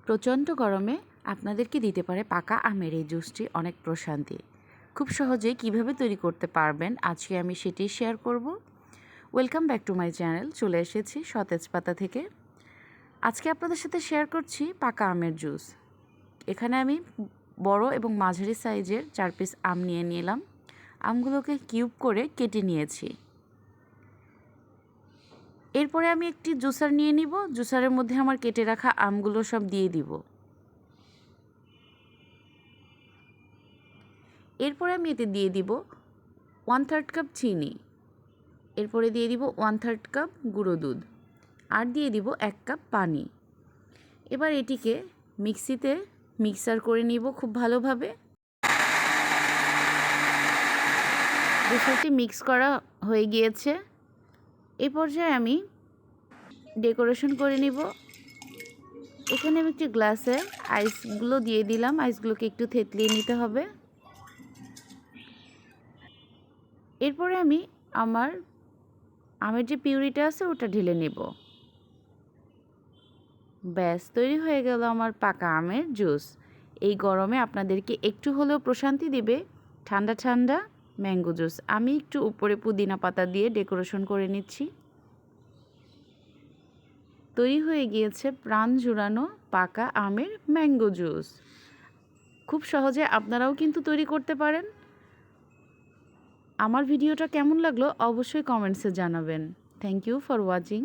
প্রচণ্ড গরমে আপনাদেরকে দিতে পারে পাকা আমের এই জুসটি অনেক প্রশান্তি। খুব সহজেই কিভাবে তৈরি করতে পারবেন আজকে আমি সেটি শেয়ার করব। Welcome back to my channel. চলে এসেছি সতেজপাতা থেকে। আজকে আপনাদের সাথে শেয়ার করছি পাকা আমের জুস। এখানে আমি বড় এবং মাঝারি সাইজের 4 পিস আম নিয়ে নিলাম। আমগুলোকে কিউব করে কেটে নিয়েছি। এরপরে আমি একটি জুসার নিয়ে নিব। জুসারের মধ্যে আমার কেটে রাখা আমগুলো সব দিয়ে দিব। এরপরে আমি এতে দিয়ে দিব 1/3 কাপ চিনি। এরপরে দিয়ে দিব 1/3 কাপ গুঁড়ো দুধ আর দিয়ে দিব 1 কাপ পানি। এবার এটিকে মিক্সিতে মিক্সার করে নিব খুব ভালোভাবে। জুসটি মিক্স করা হয়ে গিয়েছে। এই পর্যায়ে আমি ডেকোরেশন করে নিব। এখানে আমি একটি গ্লাসে আইসগুলো দিয়ে দিলাম। আইসগুলোকে একটু থেতলিয়ে নিতে হবে। এরপরে আমি আমের যে পিউরিটা আছে ওটা ঢেলে নেব। ব্যাস, তৈরি হয়ে গেল আমার পাকা আমের জুস। এই গরমে আপনাদেরকে একটু হলেও প্রশান্তি দিবে ঠান্ডা ঠান্ডা ম্যাঙ্গো জুস। আমি একটু উপরে পুদিনা পাতা দিয়ে ডেকোরেশন করে নিচ্ছি। তৈরি হয়ে গিয়েছে প্রাণ জুড়ানো পাকা আমের ম্যাঙ্গো জুস। খুব সহজে আপনারাও কিন্তু তৈরি করতে পারেন। আমার ভিডিওটা কেমন লাগলো অবশ্যই কমেন্টসে জানাবেন। Thank you for watching.